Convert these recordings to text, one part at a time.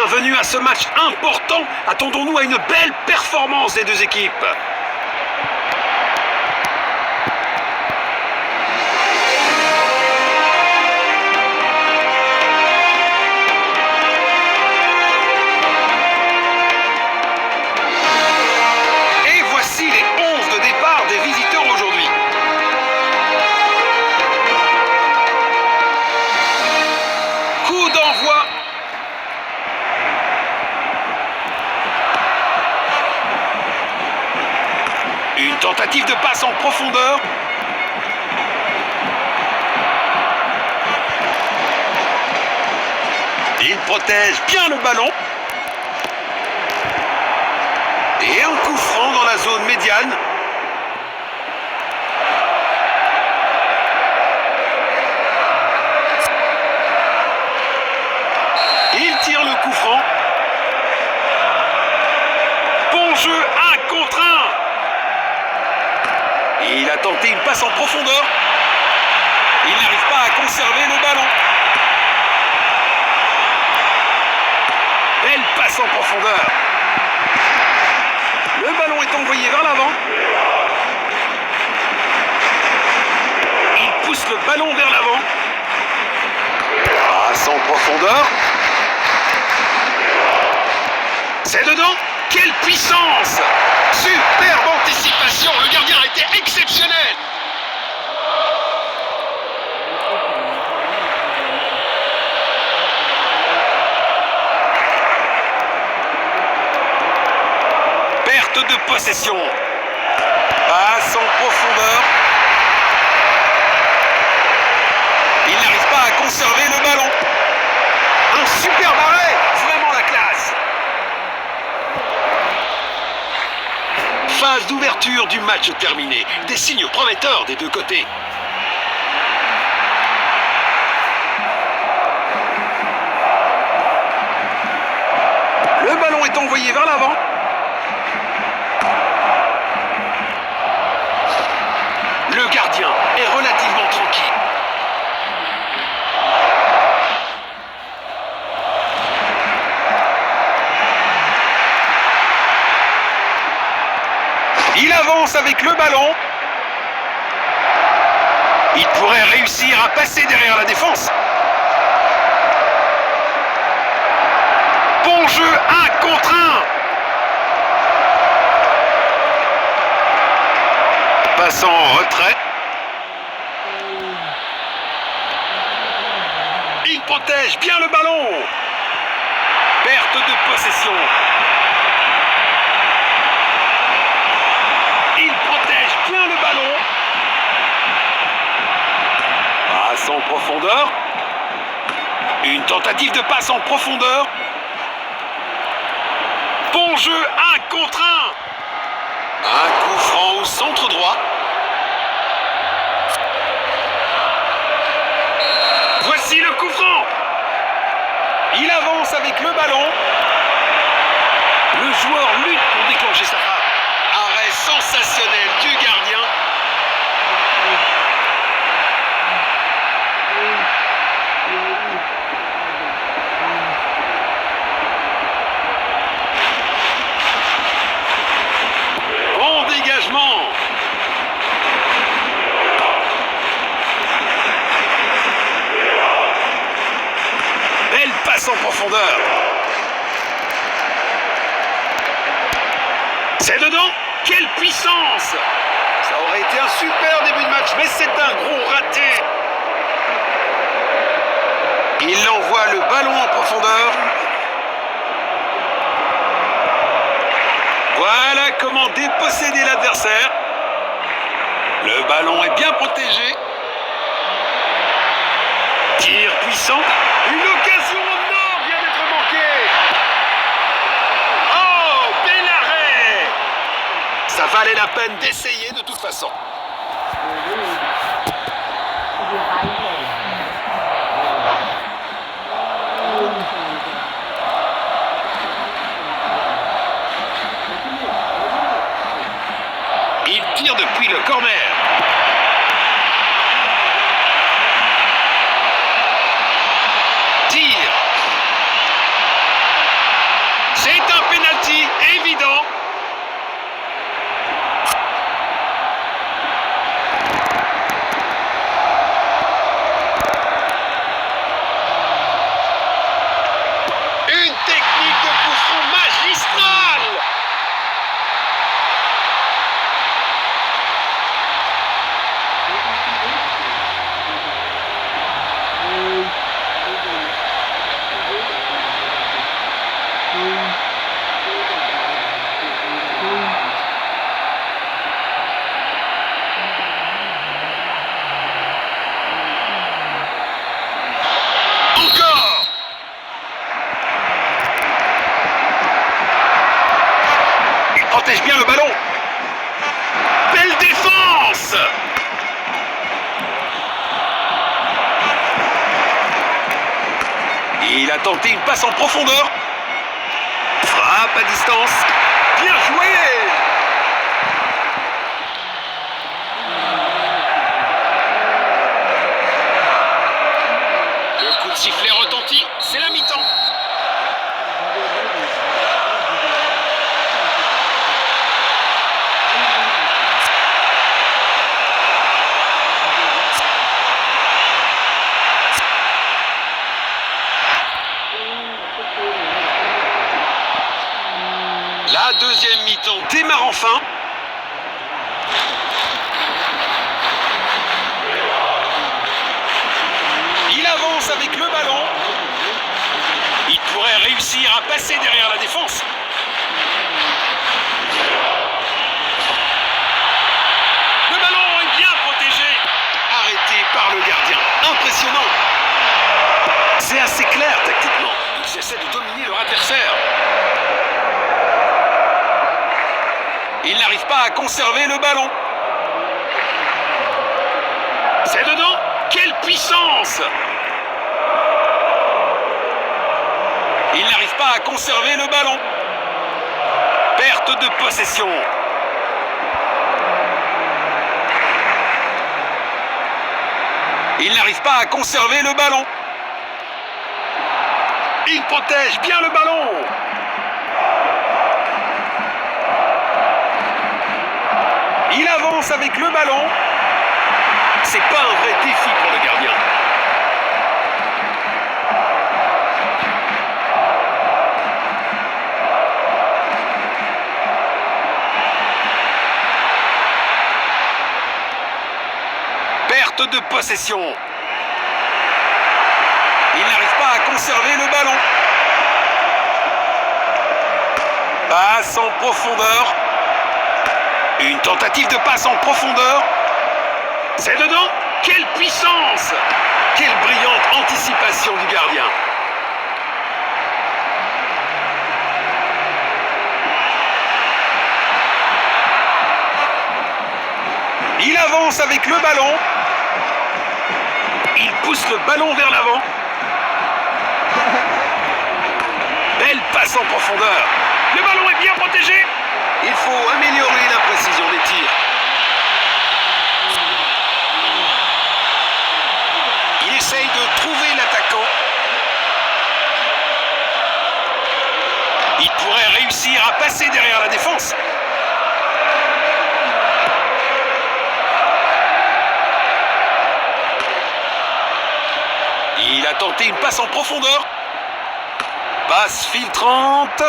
Bienvenue à ce match important. Attendons-nous à une belle performance des deux équipes. Et voici les 11 de départ des visiteurs aujourd'hui. Coup d'envoi. Une tentative de passe en profondeur. Il protège bien le ballon. Et un coup franc dans la zone médiane. Il tire le coup franc. Bon jeu, 1 contre 1. Il a tenté une passe en profondeur. Il n'arrive pas à conserver le ballon. Belle passe en profondeur. Le ballon est envoyé vers l'avant. Il pousse le ballon vers l'avant. Passe en profondeur. C'est dedans. Quelle puissance! Superbe anticipation. Le gardien a été exceptionnel. Perte de possession. Passe en profondeur. Il n'arrive pas à conserver le ballon. Un superbe arrêt. Vraiment la classe. Phase d'ouverture du match terminée. Des signes prometteurs des deux côtés. Le ballon est envoyé vers l'avant. Le gardien est relativement tranquille. Il avance avec le ballon. Il pourrait réussir à passer derrière la défense. Bon jeu, 1 contre 1. Passant en retrait. Il protège bien le ballon. Perte de possession. Il protège bien le ballon. Passe en profondeur. Une tentative de passe en profondeur. Bon jeu, 1 contre 1. Un coup franc au centre droit. Voici le coup franc. Il avance avec le ballon. Le joueur lutte pour déclencher sa frappe. Arrêt sensationnel du gardien. Bon dégagement. Belle passe en profondeur. C'est dedans. Quelle puissance! Ça aurait été un super début de match, mais c'est un gros raté. Il envoie le ballon en profondeur. Voilà comment déposséder l'adversaire. Le ballon est bien protégé. Tir puissant. Une occasion en or vient d'être manquée. Oh, bel arrêt! Ça valait la peine d'essayer de toute façon. Il tire depuis le corner. Tire. Il a tenté une passe en profondeur. Frappe à distance. Bien joué! Le coup de sifflet retentit. C'est la mi-temps. La deuxième mi-temps démarre enfin. Il avance avec le ballon. Il pourrait réussir à passer derrière la défense. Le ballon est bien protégé. Arrêté par le gardien. Impressionnant. C'est assez clair tactiquement. Ils essaient de dominer leur adversaire. Il n'arrive pas à conserver le ballon. C'est dedans. Quelle puissance! Il n'arrive pas à conserver le ballon. Perte de possession. Il n'arrive pas à conserver le ballon. Il protège bien le ballon. Il avance avec le ballon. C'est pas un vrai défi pour le gardien. Perte de possession. Il n'arrive pas à conserver le ballon. Passe en profondeur. Une tentative de passe en profondeur. C'est dedans. Quelle puissance! Quelle brillante anticipation du gardien. Il avance avec le ballon. Il pousse le ballon vers l'avant. Belle passe en profondeur. Le ballon est bien protégé. Il faut améliorer la précision des tirs. Il essaye de trouver l'attaquant. Il pourrait réussir à passer derrière la défense. Il a tenté une passe en profondeur. Passe filtrante.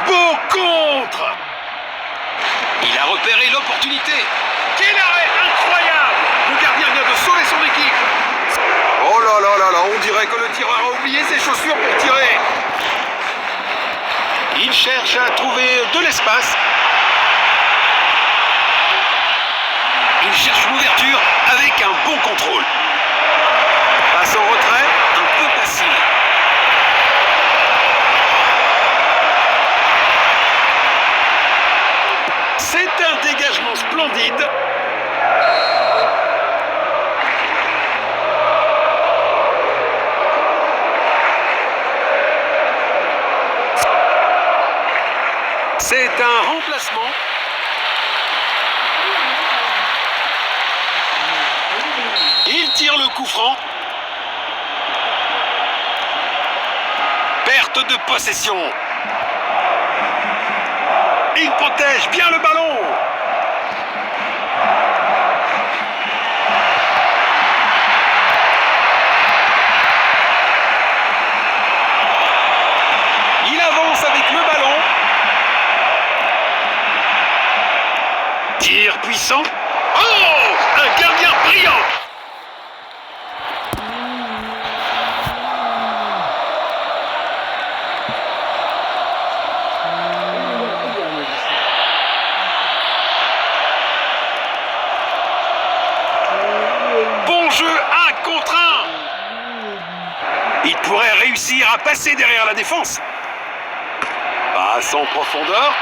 Beau contre. Il a repéré l'opportunité. Quel arrêt incroyable! Le gardien vient de sauver son équipe. Oh là là là là, on dirait que le tireur a oublié ses chaussures pour tirer. Il cherche à trouver de l'espace. Il cherche l'ouverture avec un bon contrôle. Passe en retrait, un peu passif. C'est un dégagement splendide. C'est un remplacement. Il tire le coup franc. Perte de possession. Il protège bien le ballon. Il avance avec le ballon. Tir puissant. Oh! Un gardien brillant! Bon jeu, 1 contre 1. Il pourrait réussir à passer derrière la défense. Passe en profondeur.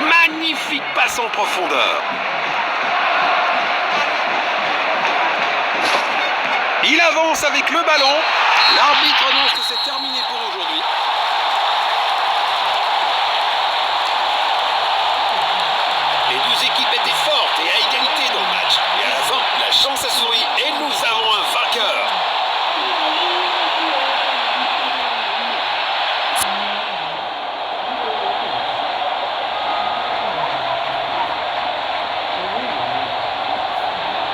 Magnifique! magnifique passe en profondeur. Il avance avec le ballon. L'arbitre annonce que c'est terminé pour aujourd'hui. Les deux équipes étaient